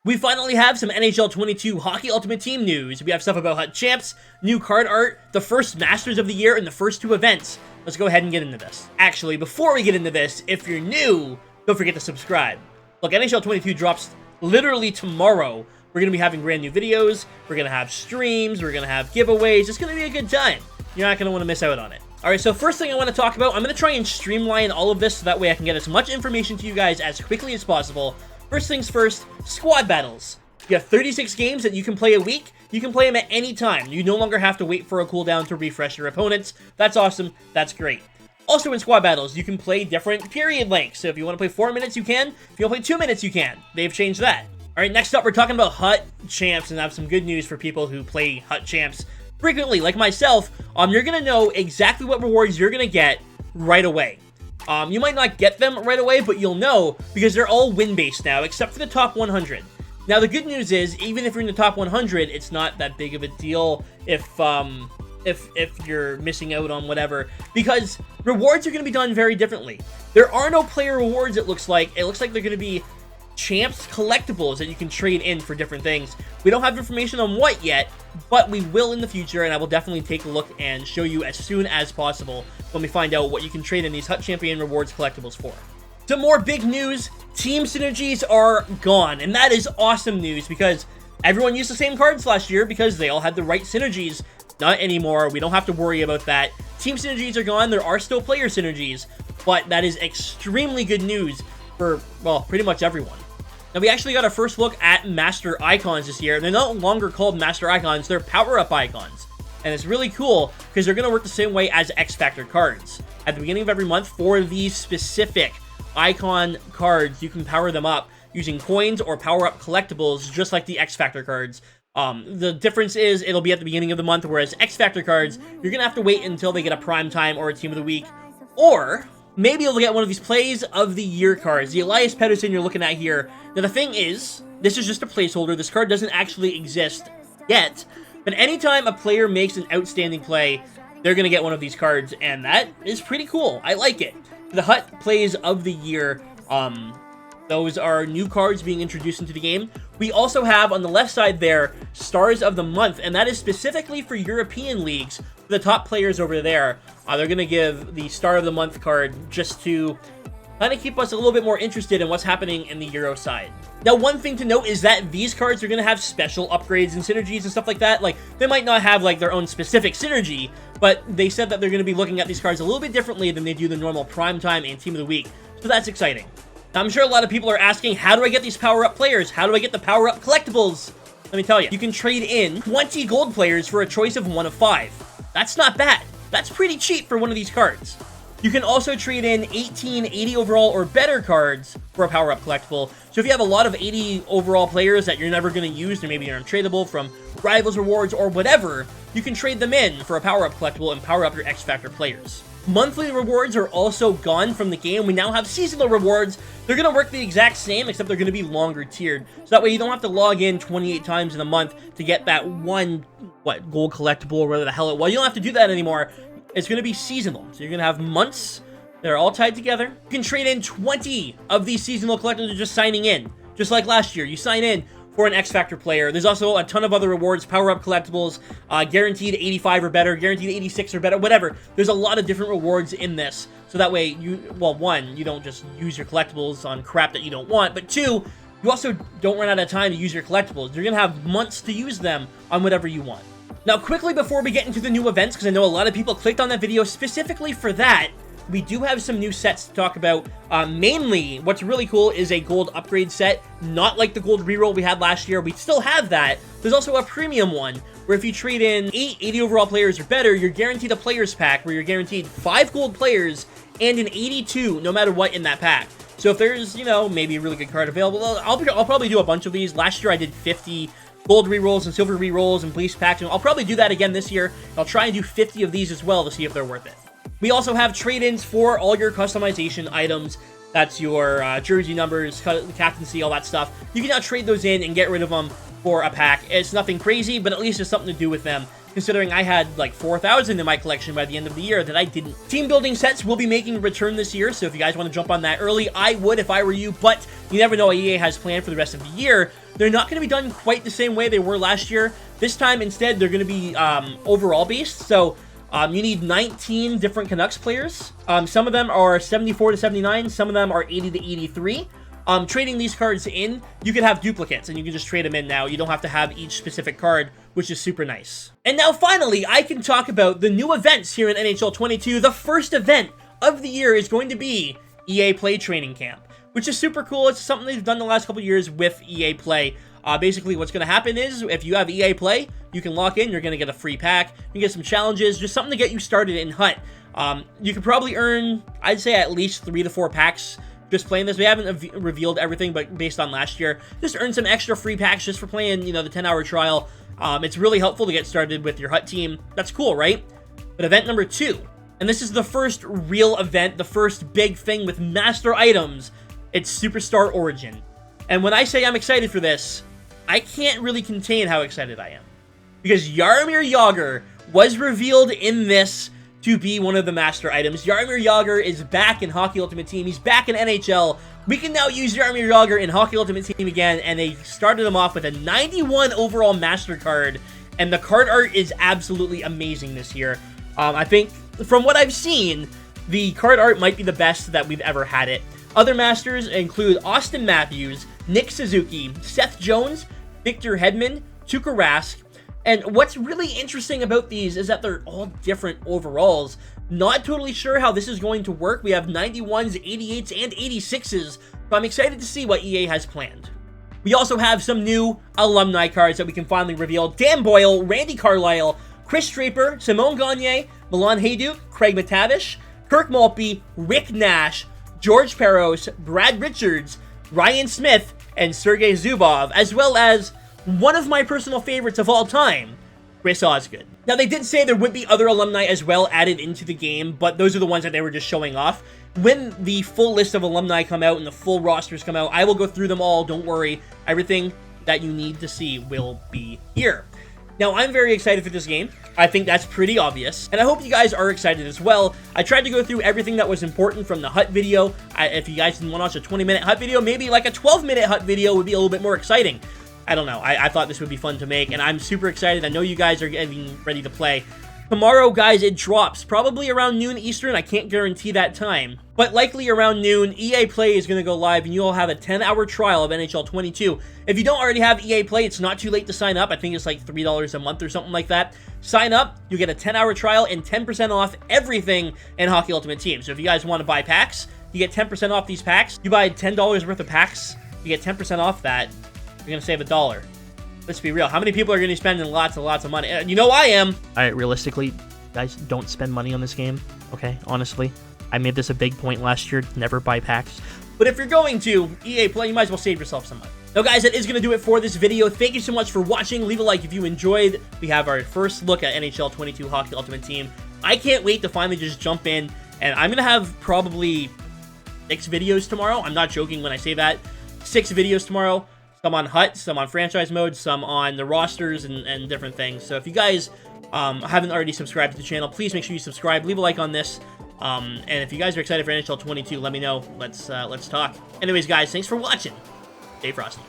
We finally have some NHL 22 Hockey Ultimate Team news. We have stuff about HUT Champs, new card art, the first Masters of the year, and the first 2 events. Let's go ahead and get into this. Actually, before we get into this, if you're new, don't forget to subscribe. Look, NHL 22 drops literally tomorrow. We're going to be having brand new videos, we're going to have streams, we're going to have giveaways. It's going to be a good time. You're not going to want to miss out on it. Alright, so first thing I want to talk about, I'm going to try and streamline all of this so that way I can get as much information to you guys as quickly as possible. First things first, squad battles. You have 36 games that you can play a week. You can play them at any time. You no longer have to wait for a cooldown to refresh your opponents. That's awesome. That's great. Also in squad battles, you can play different period lengths. So if you want to play 4 minutes, you can. If you want to play 2 minutes, you can. They've changed that. Alright, next up, we're talking about HUT Champs, and I have some good news for people who play HUT Champs frequently, like myself. You're going to know exactly what rewards you're going to get right away. You might not get them right away, but you'll know because they're all win-based now, except for the top 100. Now, the good news is, even if you're in the top 100, it's not that big of a deal if you're missing out on whatever, because rewards are going to be done very differently. There are no player rewards, it looks like. It looks like they're going to be Champs collectibles that you can trade in for different things. We don't have information on what yet, but we will in the future, and I will definitely take a look and show you as soon as possible when we find out what you can trade in these HUT Champion rewards collectibles for. Some more big news, team synergies are gone, and that is awesome news because everyone used the same cards last year because they all had the right synergies. Not anymore. We don't have to worry about that. Team synergies are gone. There are still player synergies, but that is extremely good news for, well, pretty much everyone. Now, we actually got our first look at Master Icons this year. They're no longer called Master Icons, they're Power-Up Icons. And it's really cool because they're going to work the same way as X-Factor cards. At the beginning of every month, for these specific icon cards, you can power them up using coins or power-up collectibles, just like the X-Factor cards. The difference is it'll be at the beginning of the month, whereas X-Factor cards, you're going to have to wait until they get a Prime Time or a Team of the Week. Or maybe you'll get one of these Plays of the Year cards. The Elias Pettersson you're looking at here. Now, the thing is, this is just a placeholder. This card doesn't actually exist yet. But anytime a player makes an outstanding play, they're going to get one of these cards. And that is pretty cool. I like it. The HUT Plays of the Year, those are new cards being introduced into the game. We also have, on the left side there, Stars of the Month. And that is specifically for European leagues. For the top players over there, they're going to give the Star of the Month card just to kind of keep us a little bit more interested in what's happening in the Euro side. Now, one thing to note is that these cards are going to have special upgrades and synergies and stuff like that. Like, they might not have, like, their own specific synergy, but they said that they're going to be looking at these cards a little bit differently than they do the normal Prime Time and Team of the Week. So that's exciting. Now, I'm sure a lot of people are asking, how do I get these power-up players? How do I get the power-up collectibles? Let me tell you. You can trade in 20 gold players for a choice of 1 of 5. That's not bad. That's pretty cheap for one of these cards. You can also trade in 18 80 overall or better cards for a power-up collectible. So if you have a lot of 80 overall players that you're never going to use, or maybe they're untradeable from Rivals rewards or whatever, you can trade them in for a power-up collectible and power up your X-Factor players. Monthly rewards are also gone from the game. We now have seasonal rewards. They're going to work the exact same, except they're going to be longer tiered. So that way you don't have to log in 28 times in a month to get that one, gold collectible or whatever the hell it was. You don't have to do that anymore. It's going to be seasonal. So you're going to have months that are all tied together. You can trade in 20 of these seasonal collectibles just signing in. Just like last year. You sign in for an X-Factor player. There's also a ton of other rewards, power-up collectibles, guaranteed 85 or better, guaranteed 86 or better, whatever. There's a lot of different rewards in this. So that way, one, you don't just use your collectibles on crap that you don't want, but 2, you also don't run out of time to use your collectibles. You're going to have months to use them on whatever you want. Now, quickly before we get into the new events, because I know a lot of people clicked on that video specifically for that, we do have some new sets to talk about. Mainly, what's really cool is a gold upgrade set, not like the gold reroll we had last year. We still have that. There's also a premium one, where if you trade in 8 80 overall players or better, you're guaranteed a players pack, where you're guaranteed 5 gold players and an 82, no matter what in that pack. So if there's, maybe a really good card available, I'll probably do a bunch of these. Last year I did 50 gold rerolls and silver rerolls and bleach packs, and I'll probably do that again this year. I'll try and do 50 of these as well to see if they're worth it. We also have trade-ins for all your customization items. That's your jersey numbers, captaincy, all that stuff. You can now trade those in and get rid of them for a pack. It's nothing crazy, but at least there's something to do with them. considering I had like 4,000 in my collection by the end of the year that I didn't. Team building sets will be making a return this year, so if you guys want to jump on that early, I would if I were you, but you never know what EA has planned for the rest of the year. They're not going to be done quite the same way they were last year. This time, instead, they're going to be overall based, so you need 19 different Canucks players. Some of them are 74 to 79, some of them are 80 to 83. Trading these cards in, you can have duplicates, and you can just trade them in now. You don't have to have each specific card, which is super nice. And now, finally, I can talk about the new events here in NHL 22. The first event of the year is going to be EA Play Training Camp, which is super cool. It's something they've done the last couple years with EA Play. Basically, what's going to happen is, if you have EA Play, you can lock in, you're going to get a free pack, you can get some challenges, just something to get you started in HUT. You could probably earn, I'd say, at least 3 to 4 packs just playing this. We haven't revealed everything, but based on last year, just earn some extra free packs just for playing, you know, the 10-hour trial. It's really helpful to get started with your HUT team. That's cool, right? But event number 2, and this is the first real event, the first big thing with master items, it's Superstar Origin. And when I say I'm excited for this, I can't really contain how excited I am. Because Jaromir Jagr was revealed in this to be one of the master items. Jaromir Jagr is back in Hockey Ultimate Team. He's back in NHL. We can now use Jaromir Jagr in Hockey Ultimate Team again, and they started him off with a 91 overall master card, and the card art is absolutely amazing this year. I think, from what I've seen, the card art might be the best that we've ever had it. Other masters include Austin Matthews, Nick Suzuki, Seth Jones, Victor Hedman, Tuukka Rask. And what's really interesting about these is that they're all different overalls. Not totally sure how this is going to work. We have 91s, 88s, and 86s, but I'm excited to see what EA has planned. We also have some new alumni cards that we can finally reveal. Dan Boyle, Randy Carlyle, Chris Draper, Simone Gagne, Milan Hajduk, Craig McTavish, Kirk Maltby, Rick Nash, George Peros, Brad Richards, Ryan Smith, and Sergei Zubov, as well as one of my personal favorites of all time, Chris Osgood. Now, they did say there would be other alumni as well added into the game, but those are the ones that they were just showing off. When the full list of alumni come out and the full rosters come out, I will go through them all, don't worry. Everything that you need to see will be here. Now, I'm very excited for this game. I think that's pretty obvious, and I hope you guys are excited as well. I tried to go through everything that was important from the HUT video. If you guys didn't want to watch a 20-minute HUT video, maybe like a 12-minute HUT video would be a little bit more exciting. I don't know. I thought this would be fun to make, and I'm super excited. I know you guys are getting ready to play. Tomorrow, guys, it drops. Probably around noon Eastern. I can't guarantee that time. But likely around noon, EA Play is going to go live, and you'll have a 10-hour trial of NHL 22. If you don't already have EA Play, it's not too late to sign up. I think it's like $3 a month or something like that. Sign up, you get a 10-hour trial and 10% off everything in Hockey Ultimate Team. So if you guys want to buy packs, you get 10% off these packs. You buy $10 worth of packs, you get 10% off that. You're going to save $1. Let's be real. How many people are going to be spending lots and lots of money? You know I am. All right, realistically, guys, don't spend money on this game, okay? Honestly, I made this a big point last year. Never buy packs. But if you're going to EA Play, you might as well save yourself some money. Now, guys, that is going to do it for this video. Thank you so much for watching. Leave a like if you enjoyed. We have our first look at NHL 22 Hockey Ultimate Team. I can't wait to finally just jump in, and I'm going to have probably 6 videos tomorrow. I'm not joking when I say that. 6 videos tomorrow. Some on HUT, some on franchise mode, some on the rosters and different things. So if you guys haven't already subscribed to the channel, please make sure you subscribe. Leave a like on this. And if you guys are excited for NHL 22, let me know. Let's talk. Anyways, guys, thanks for watching. Stay frosty.